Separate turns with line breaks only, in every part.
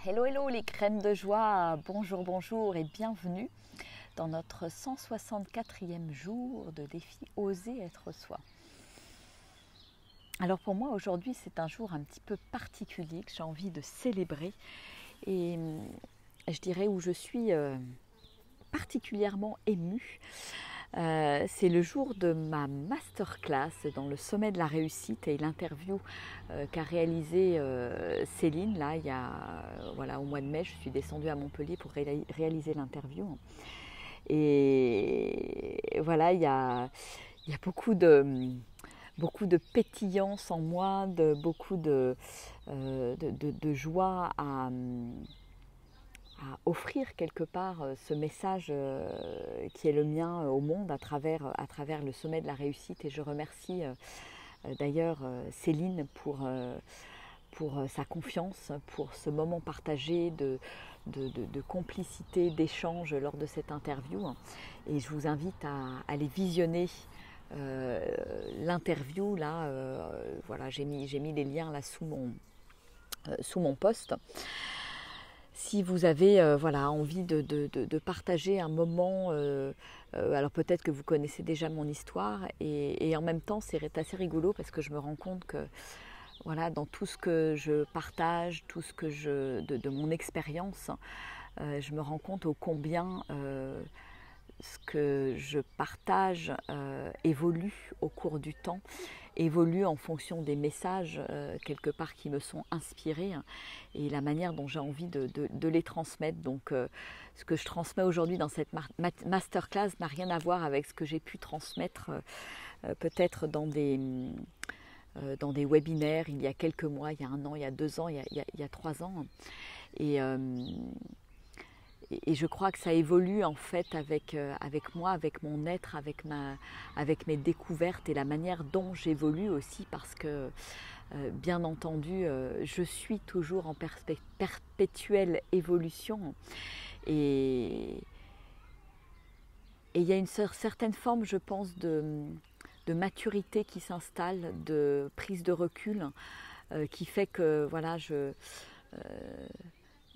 Hello, hello les crèmes de joie, bonjour, bonjour et bienvenue dans notre 164e jour de défi Oser être soi. Alors pour moi aujourd'hui c'est un jour un petit peu particulier que j'ai envie de célébrer et je dirais où je suis particulièrement émue. C'est le jour de ma masterclass dans le sommet de la réussite et l'interview qu'a réalisée Céline. Là, il y a, au mois de mai, je suis descendue à Montpellier pour réaliser l'interview. Et voilà, il y a beaucoup de pétillance en moi, beaucoup de joie à offrir quelque part ce message qui est le mien au monde à travers le sommet de la réussite. Et je remercie d'ailleurs Céline pour sa confiance, pour ce moment partagé de complicité, d'échange lors de cette interview. Et je vous invite à aller visionner l'interview. Là, j'ai mis les liens là sous mon post. Si vous avez envie de partager un moment, alors peut-être que vous connaissez déjà mon histoire et en même temps c'est assez rigolo parce que je me rends compte que dans tout ce que je partage, tout ce que de mon expérience, je me rends compte ô combien ce que je partage évolue au cours du temps, évolue en fonction des messages quelque part qui me sont inspirés et la manière dont j'ai envie de les transmettre. Donc ce que je transmets aujourd'hui dans cette masterclass n'a rien à voir avec ce que j'ai pu transmettre peut-être dans des webinaires il y a quelques mois, il y a 1 an, il y a 2 ans, il y a 3 ans. Et je crois que ça évolue en fait avec moi, avec mon être, avec mes découvertes et la manière dont j'évolue aussi parce que bien entendu je suis toujours en perpétuelle évolution et il y a une certaine forme je pense de maturité qui s'installe, de prise de recul qui fait que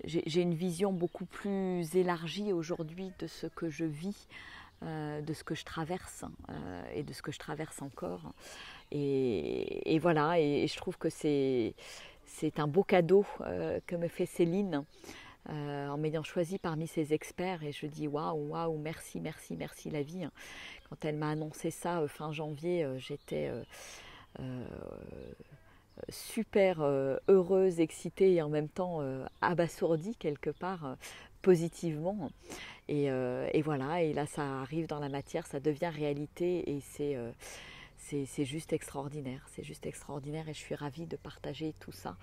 j'ai une vision beaucoup plus élargie aujourd'hui de ce que je vis, de ce que je traverse et de ce que je traverse encore. Et voilà, et je trouve que c'est un beau cadeau que me fait Céline en m'ayant choisi parmi ses experts. Et je dis waouh, merci, merci, merci la vie. Quand elle m'a annoncé ça fin janvier, j'étais super heureuse, excitée et en même temps abasourdie quelque part positivement. Et voilà, et là ça arrive dans la matière, ça devient réalité et c'est juste extraordinaire. C'est juste extraordinaire et je suis ravie de partager tout ça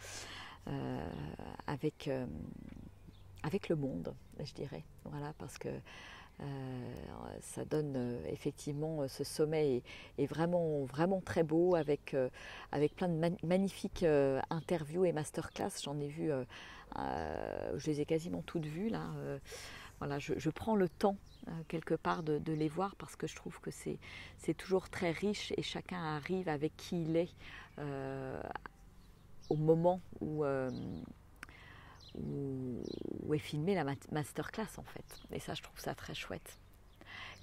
avec le monde, je dirais. Voilà, parce que ça donne effectivement ce sommet est vraiment, vraiment très beau avec plein de magnifiques interviews et masterclass. J'en ai vu, je les ai quasiment toutes vues là. Je prends le temps quelque part de les voir parce que je trouve que c'est toujours très riche et chacun arrive avec qui il est au moment où est filmée la masterclass en fait. Et ça, je trouve ça très chouette.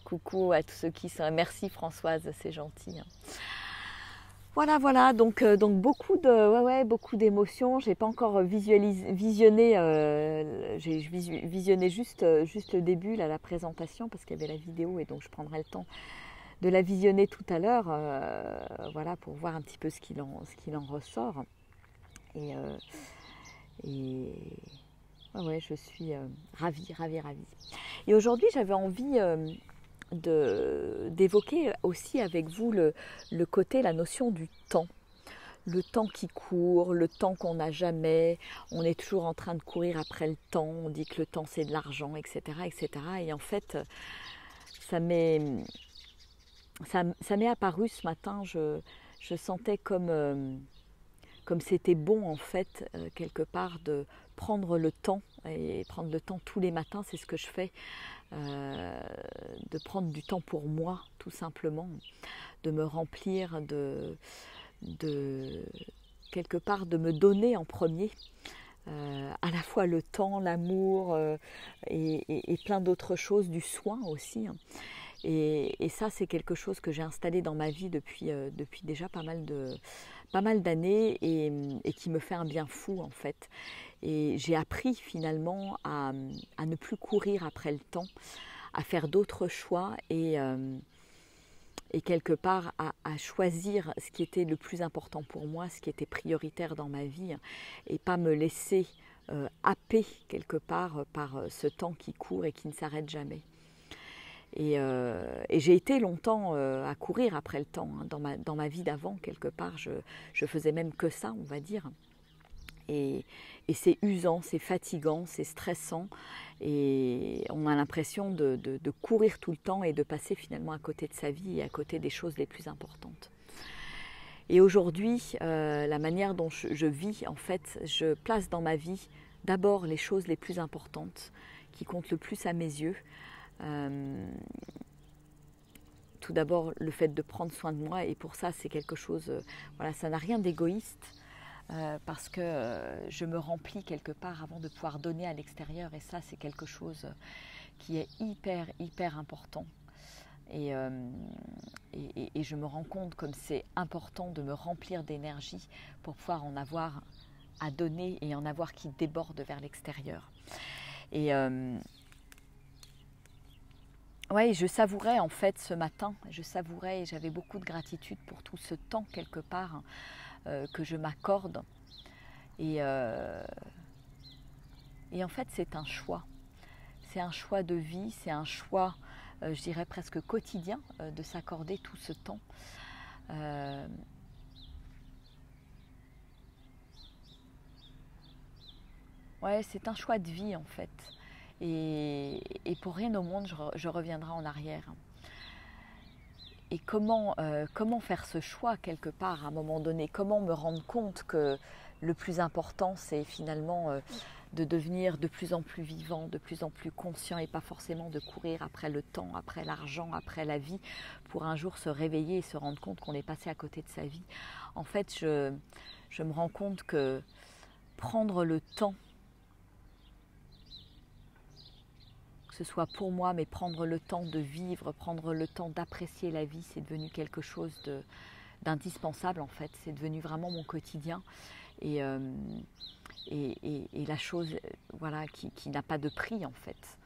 Coucou à tous ceux qui sont... Merci Françoise, c'est gentil. Voilà, donc beaucoup d'émotions. J'ai pas encore visionné, j'ai visionné juste le début, là, la présentation, parce qu'il y avait la vidéo et donc je prendrai le temps de la visionner tout à l'heure, pour voir un petit peu ce qu'il en ressort. Et je suis ravie. Et aujourd'hui, j'avais envie d'évoquer aussi avec vous le côté, la notion du temps. Le temps qui court, le temps qu'on n'a jamais. On est toujours en train de courir après le temps. On dit que le temps, c'est de l'argent, etc., etc. Et en fait, ça m'est apparu ce matin. Je sentais comme c'était bon en fait quelque part de prendre le temps et prendre le temps tous les matins, c'est ce que je fais, de prendre du temps pour moi tout simplement, de me remplir de quelque part de me donner en premier à la fois le temps, l'amour et plein d'autres choses, du soin aussi. Et ça, c'est quelque chose que j'ai installé dans ma vie depuis déjà pas mal d'années et qui me fait un bien fou en fait. Et j'ai appris finalement à ne plus courir après le temps, à faire d'autres choix et quelque part à choisir ce qui était le plus important pour moi, ce qui était prioritaire dans ma vie et pas me laisser happer quelque part par ce temps qui court et qui ne s'arrête jamais. Et j'ai été longtemps à courir après le temps. Hein. Dans ma vie d'avant, quelque part, je faisais même que ça, on va dire. Et c'est usant, c'est fatigant, c'est stressant. Et on a l'impression de courir tout le temps et de passer finalement à côté de sa vie et à côté des choses les plus importantes. Et aujourd'hui, la manière dont je vis, en fait, je place dans ma vie d'abord les choses les plus importantes, qui comptent le plus à mes yeux. Tout d'abord le fait de prendre soin de moi et pour ça c'est quelque chose, voilà, ça n'a rien d'égoïste parce que je me remplis quelque part avant de pouvoir donner à l'extérieur et ça c'est quelque chose qui est hyper important et je me rends compte comme c'est important de me remplir d'énergie pour pouvoir en avoir à donner et en avoir qui déborde vers l'extérieur et oui, je savourais en fait ce matin, et j'avais beaucoup de gratitude pour tout ce temps quelque part que je m'accorde. Et en fait c'est un choix de vie, c'est un choix, je dirais presque quotidien, de s'accorder tout ce temps. Ouais, c'est un choix de vie en fait. Et pour rien au monde, je reviendrai en arrière. Et comment faire ce choix quelque part à un moment donné? Comment me rendre compte que le plus important, c'est finalement de devenir de plus en plus vivant, de plus en plus conscient et pas forcément de courir après le temps, après l'argent, après la vie, pour un jour se réveiller et se rendre compte qu'on est passé à côté de sa vie. En fait, je me rends compte que prendre le temps, que ce soit pour moi, mais prendre le temps de vivre, prendre le temps d'apprécier la vie, c'est devenu quelque chose d'indispensable en fait. C'est devenu vraiment mon quotidien et la chose, voilà, qui n'a pas de prix en fait.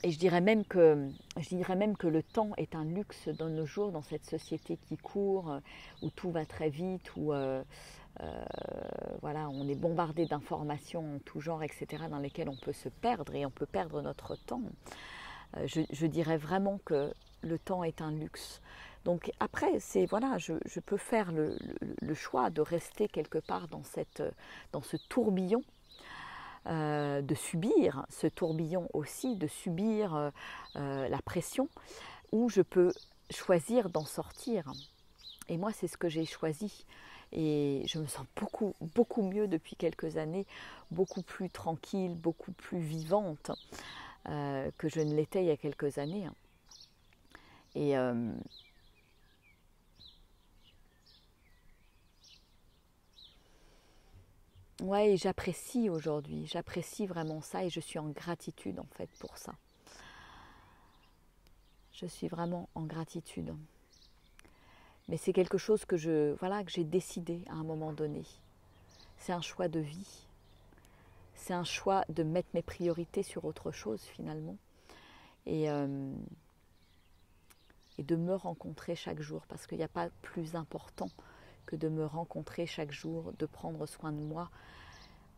Et je dirais même que le temps est un luxe dans nos jours, dans cette société qui court, où tout va très vite, où voilà, on est bombardé d'informations en tout genre, etc., dans lesquelles on peut se perdre et on peut perdre notre temps. Je dirais vraiment que le temps est un luxe. Donc après, voilà, je peux faire le choix de rester quelque part dans ce tourbillon, de subir ce tourbillon aussi, de subir la pression, ou je peux choisir d'en sortir. Et moi, c'est ce que j'ai choisi. Et je me sens beaucoup mieux depuis quelques années, beaucoup plus tranquille, beaucoup plus vivante que je ne l'étais il y a quelques années. Et ouais, j'apprécie aujourd'hui, j'apprécie vraiment ça et je suis en gratitude en fait pour ça. Je suis vraiment en gratitude. Mais c'est quelque chose que j'ai décidé à un moment donné. C'est un choix de vie. C'est un choix de mettre mes priorités sur autre chose finalement. Et de me rencontrer chaque jour. Parce qu'il n'y a pas plus important que de me rencontrer chaque jour, de prendre soin de moi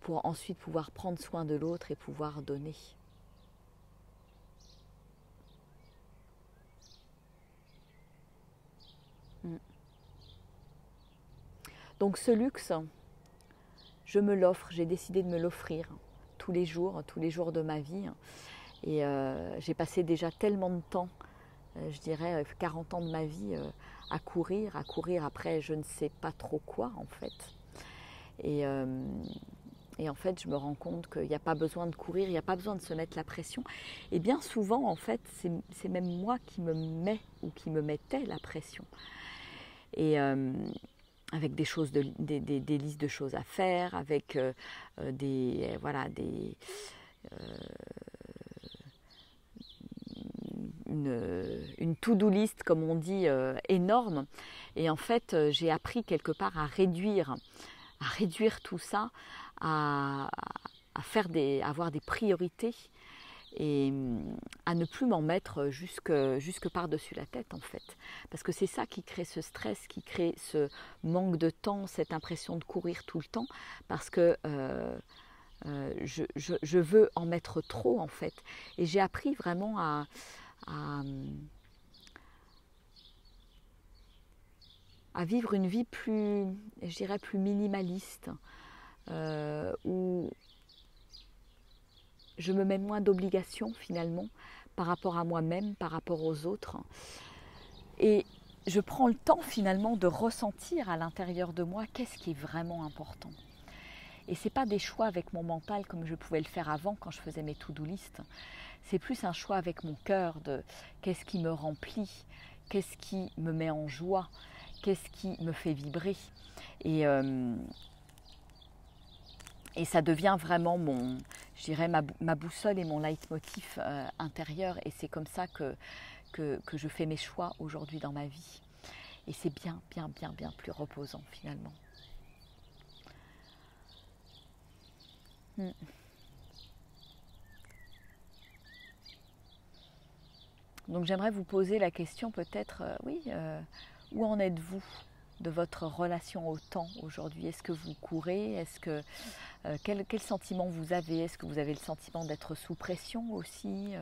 pour ensuite pouvoir prendre soin de l'autre et pouvoir donner. Donc ce luxe, je me l'offre, j'ai décidé de me l'offrir tous les jours de ma vie. Et j'ai passé déjà tellement de temps, je dirais 40 ans de ma vie, à courir après je ne sais pas trop quoi en fait. Et en fait, je me rends compte qu'il n'y a pas besoin de courir, il n'y a pas besoin de se mettre la pression. Et bien souvent, en fait, c'est même moi qui me mets ou qui me mettais la pression. Et avec des choses des listes de choses à faire, avec voilà, une to-do list, comme on dit, énorme. Et en fait, j'ai appris quelque part à réduire tout ça, à avoir des priorités et à ne plus m'en mettre jusque par-dessus la tête, en fait. Parce que c'est ça qui crée ce stress, qui crée ce manque de temps, cette impression de courir tout le temps, parce que je veux en mettre trop, en fait. Et j'ai appris vraiment à vivre une vie plus, je dirais, plus minimaliste, où je me mets moins d'obligations finalement par rapport à moi-même, par rapport aux autres. Et je prends le temps finalement de ressentir à l'intérieur de moi qu'est-ce qui est vraiment important. Et ce n'est pas des choix avec mon mental comme je pouvais le faire avant quand je faisais mes to-do list. C'est plus un choix avec mon cœur de qu'est-ce qui me remplit, qu'est-ce qui me met en joie, qu'est-ce qui me fait vibrer. Et ça devient vraiment je dirais ma boussole et mon leitmotiv intérieur. Et c'est comme ça que je fais mes choix aujourd'hui dans ma vie. Et c'est bien plus reposant finalement. Donc j'aimerais vous poser la question peut-être, où en êtes-vous de votre relation au temps aujourd'hui? Est-ce que vous courez? Est-ce que quel sentiment vous avez? Est-ce que vous avez le sentiment d'être sous pression aussi?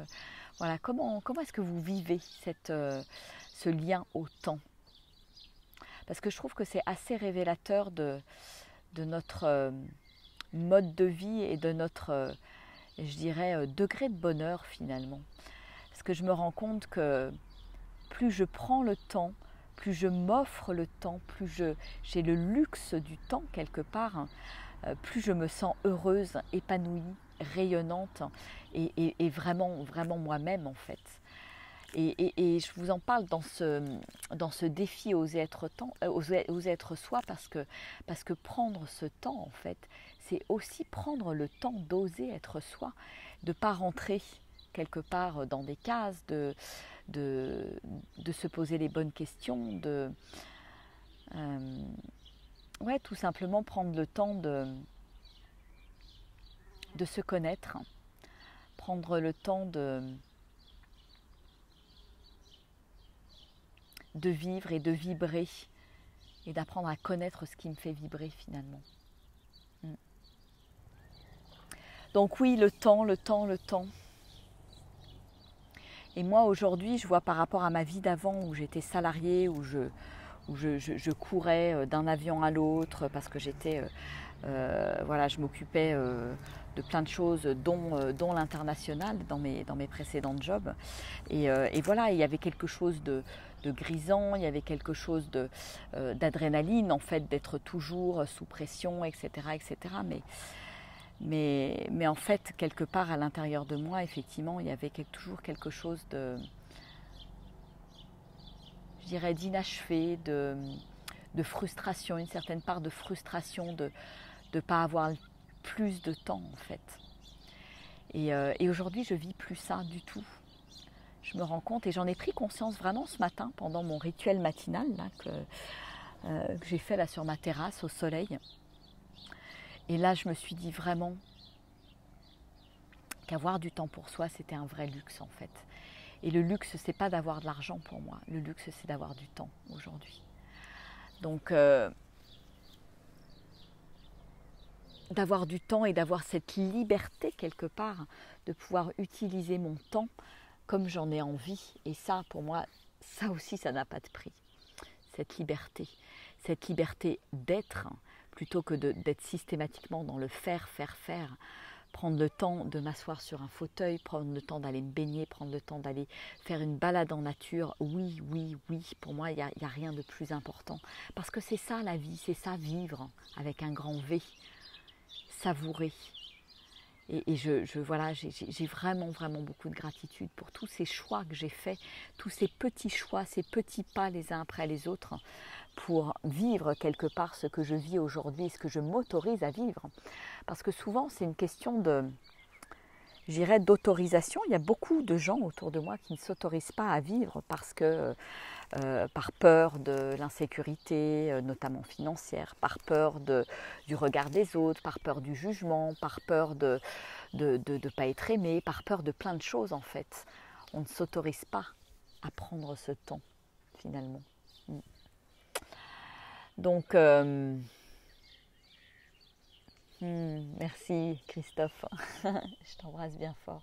Voilà, comment est-ce que vous vivez ce lien au temps? Parce que je trouve que c'est assez révélateur de notre mode de vie et de notre, je dirais, degré de bonheur finalement. Parce que je me rends compte que plus je prends le temps, plus je m'offre le temps, plus j'ai le luxe du temps quelque part, plus je me sens heureuse, épanouie, rayonnante et vraiment moi-même en fait. Et je vous en parle dans ce défi oser être soi parce que prendre ce temps en fait, c'est aussi prendre le temps d'oser être soi, de ne pas rentrer quelque part dans des cases, de se poser les bonnes questions, tout simplement prendre le temps de se connaître, prendre le temps de vivre et de vibrer et d'apprendre à connaître ce qui me fait vibrer finalement. Donc oui, le temps. Et moi aujourd'hui, je vois par rapport à ma vie d'avant où j'étais salariée, où je courais d'un avion à l'autre parce que je m'occupais de plein de choses, dont l'international dans mes précédents jobs. Et voilà, il y avait quelque chose de grisant, il y avait quelque chose d'adrénaline en fait, d'être toujours sous pression, etc. Mais en fait, quelque part à l'intérieur de moi, effectivement, il y avait toujours quelque chose je dirais, d'inachevé, de frustration, une certaine part de frustration de ne pas avoir plus de temps en fait. Et aujourd'hui, je ne vis plus ça du tout. Je me rends compte et j'en ai pris conscience vraiment ce matin pendant mon rituel matinal là, que j'ai fait là sur ma terrasse au soleil. Et là, je me suis dit vraiment qu'avoir du temps pour soi, c'était un vrai luxe en fait. Et le luxe, c'est pas d'avoir de l'argent pour moi. Le luxe, c'est d'avoir du temps aujourd'hui. Donc, d'avoir du temps et d'avoir cette liberté quelque part de pouvoir utiliser mon temps comme j'en ai envie. Et ça, pour moi, ça aussi, ça n'a pas de prix. Cette liberté d'être, plutôt que d'être systématiquement dans le faire. Prendre le temps de m'asseoir sur un fauteuil, prendre le temps d'aller me baigner, prendre le temps d'aller faire une balade en nature. Oui, pour moi, il n'y a rien de plus important. Parce que c'est ça la vie, c'est ça vivre avec un grand V. Savourer. Et j'ai vraiment beaucoup de gratitude pour tous ces choix que j'ai faits, tous ces petits choix, ces petits pas les uns après les autres, pour vivre quelque part ce que je vis aujourd'hui, ce que je m'autorise à vivre. Parce que souvent, c'est une question d'autorisation. Il y a beaucoup de gens autour de moi qui ne s'autorisent pas à vivre parce que par peur de l'insécurité, notamment financière, par peur du regard des autres, par peur du jugement, par peur de ne pas être aimé, par peur de plein de choses en fait. On ne s'autorise pas à prendre ce temps finalement. Donc, merci Christophe, je t'embrasse bien fort.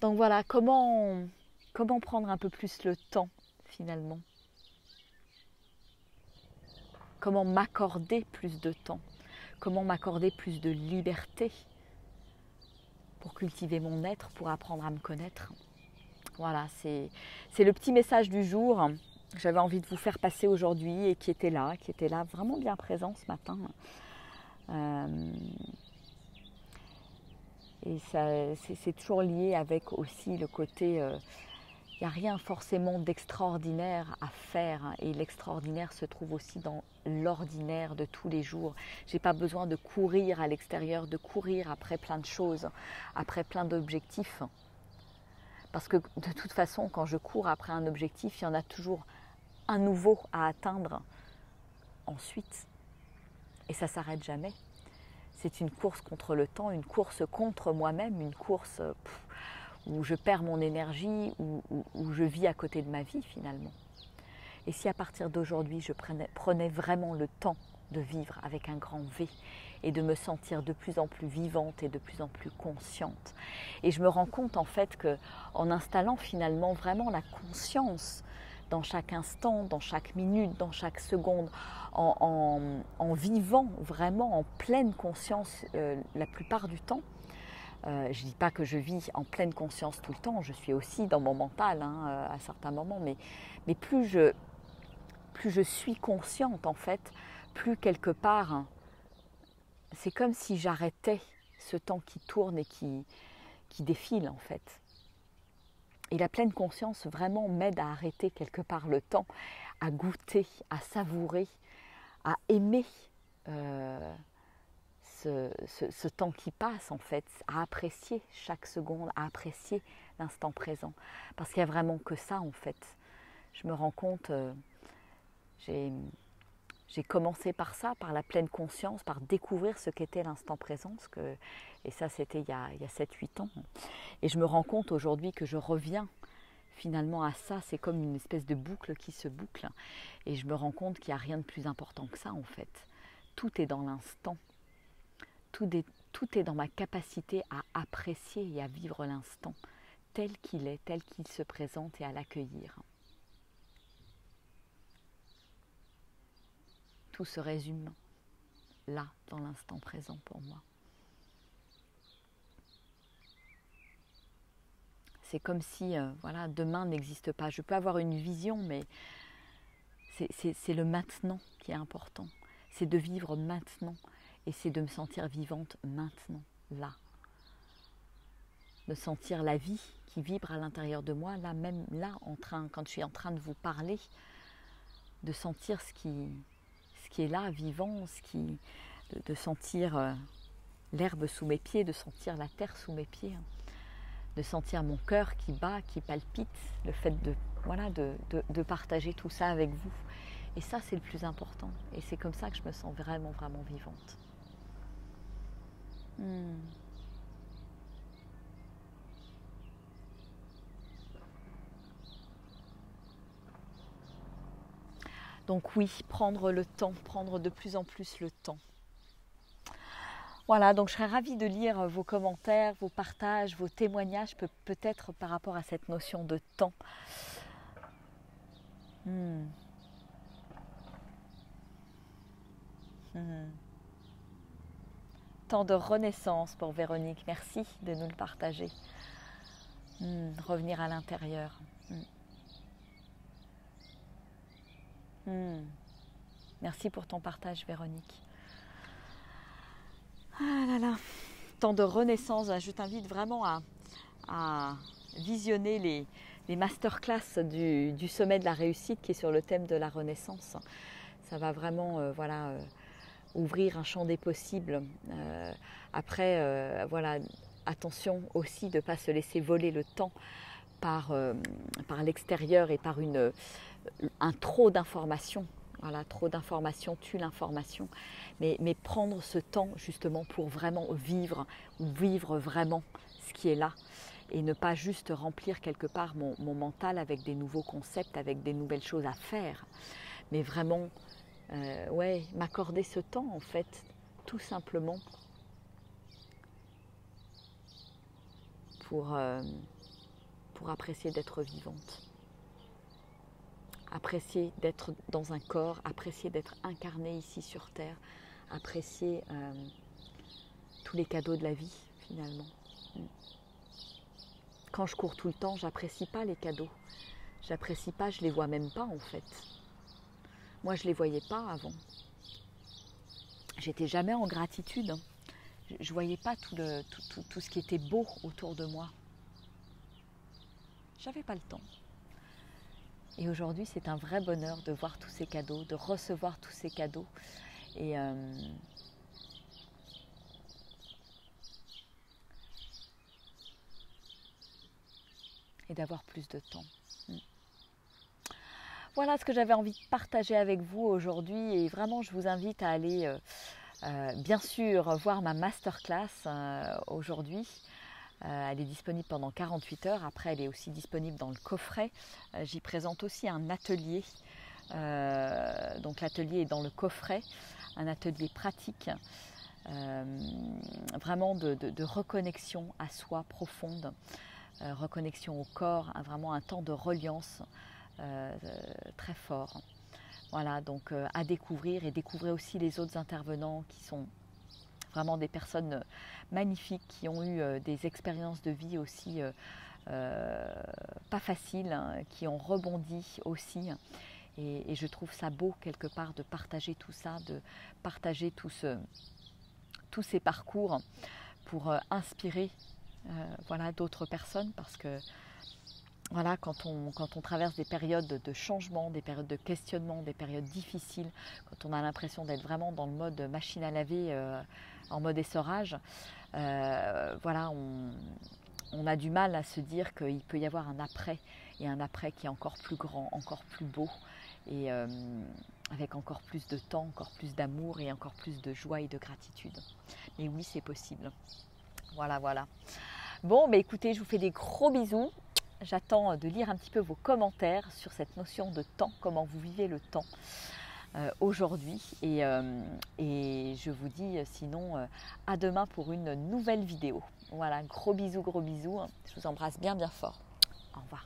Donc voilà, comment prendre un peu plus le temps finalement? Comment m'accorder plus de temps? Comment m'accorder plus de liberté pour cultiver mon être, pour apprendre à me connaître? Voilà, c'est le petit message du jour que j'avais envie de vous faire passer aujourd'hui et qui était là vraiment bien présent ce matin. Et c'est toujours lié avec aussi le côté, il n'y a rien forcément d'extraordinaire à faire et l'extraordinaire se trouve aussi dans l'ordinaire de tous les jours. Je n'ai pas besoin de courir à l'extérieur, de courir après plein de choses, après plein d'objectifs. Parce que de toute façon, quand je cours après un objectif, il y en a toujours un nouveau à atteindre ensuite. Et ça ne s'arrête jamais. C'est une course contre le temps, une course contre moi-même, une course où je perds mon énergie, où je vis à côté de ma vie finalement. Et si à partir d'aujourd'hui, je prenais vraiment le temps de vivre avec un grand V et de me sentir de plus en plus vivante et de plus en plus consciente. Et je me rends compte en fait qu'en installant finalement vraiment la conscience dans chaque instant, dans chaque minute, dans chaque seconde, en vivant vraiment en pleine conscience la plupart du temps. Je ne dis pas que je vis en pleine conscience tout le temps, je suis aussi dans mon mental à certains moments, mais plus je suis consciente en fait, plus quelque part, c'est comme si j'arrêtais ce temps qui tourne et qui défile en fait. Et la pleine conscience vraiment m'aide à arrêter quelque part le temps, à goûter, à savourer, à aimer ce temps qui passe en fait, à apprécier chaque seconde, à apprécier l'instant présent. Parce qu'il n'y a vraiment que ça en fait. Je me rends compte, j'ai commencé par ça, par la pleine conscience, par découvrir ce qu'était l'instant présent, et ça c'était il y a 7-8 ans. Et je me rends compte aujourd'hui que je reviens finalement à ça, c'est comme une espèce de boucle qui se boucle. Et je me rends compte qu'il n'y a rien de plus important que ça en fait. Tout est dans l'instant. Tout est dans ma capacité à apprécier et à vivre l'instant tel qu'il est, tel qu'il se présente et à l'accueillir. Tout se résume là, dans l'instant présent pour moi. C'est comme si demain n'existe pas. Je peux avoir une vision, mais c'est le maintenant qui est important. C'est de vivre maintenant et c'est de me sentir vivante maintenant, là. De sentir la vie qui vibre à l'intérieur de moi, là même là, quand je suis en train de vous parler, de sentir ce qui est là, vivant, de sentir l'herbe sous mes pieds, de sentir la terre sous mes pieds, de sentir mon cœur qui bat, qui palpite, le fait de partager tout ça avec vous. Et ça, c'est le plus important. Et c'est comme ça que je me sens vraiment, vraiment vivante. Donc oui, prendre le temps, prendre de plus en plus le temps. Voilà, donc je serais ravie de lire vos commentaires, vos partages, vos témoignages, peut-être par rapport à cette notion de temps. Temps de renaissance pour Véronique, merci de nous le partager. Revenir à l'intérieur. Merci pour ton partage, Véronique. Ah là là, temps de renaissance. Je t'invite vraiment à visionner masterclass du sommet de la réussite qui est sur le thème de la renaissance. Ça va vraiment ouvrir un champ des possibles. Après, voilà, attention aussi de ne pas se laisser voler le temps par l'extérieur et par un trop d'informations. Voilà, trop d'informations tue l'information. Mais prendre ce temps justement pour vraiment vivre vraiment ce qui est là. Et ne pas juste remplir quelque part mon mental avec des nouveaux concepts, avec des nouvelles choses à faire. Mais vraiment, m'accorder ce temps en fait, tout simplement, pour apprécier d'être vivante. Apprécier d'être dans un corps, apprécier d'être incarné ici sur Terre, apprécier tous les cadeaux de la vie finalement. Quand je cours tout le temps, j'apprécie pas les cadeaux. J'apprécie pas, je les vois même pas en fait. Moi je les voyais pas avant. J'étais jamais en gratitude. Je voyais pas tout ce qui était beau autour de moi. J'avais pas le temps. Et aujourd'hui, c'est un vrai bonheur de voir tous ces cadeaux, de recevoir tous ces cadeaux. Et d'avoir plus de temps. Voilà ce que j'avais envie de partager avec vous aujourd'hui. Et vraiment, je vous invite à aller, bien sûr, voir ma masterclass aujourd'hui. Elle est disponible pendant 48 heures. Après, elle est aussi disponible dans le coffret. J'y présente aussi un atelier. Donc l'atelier est dans le coffret. Un atelier pratique. Vraiment de reconnexion à soi profonde. Reconnexion au corps. Vraiment un temps de reliance très fort. Voilà, donc à découvrir. Et découvrez aussi les autres intervenants qui sont vraiment des personnes magnifiques qui ont eu des expériences de vie aussi pas faciles, hein, qui ont rebondi aussi. Et je trouve ça beau quelque part de partager tout ça, de partager tous ces parcours pour inspirer voilà, d'autres personnes parce que voilà, quand on traverse des périodes de changement, des périodes de questionnement, des périodes difficiles, quand on a l'impression d'être vraiment dans le mode machine à laver, en mode essorage, voilà, on a du mal à se dire qu'il peut y avoir un après, et un après qui est encore plus grand, encore plus beau, et avec encore plus de temps, encore plus d'amour et encore plus de joie et de gratitude. Mais oui, c'est possible. Voilà, voilà. Bon, bah écoutez, je vous fais des gros bisous. J'attends de lire un petit peu vos commentaires sur cette notion de temps, comment vous vivez le temps aujourd'hui. Et je vous dis sinon à demain pour une nouvelle vidéo. Voilà, gros bisous, gros bisous. Je vous embrasse bien, bien fort. Au revoir.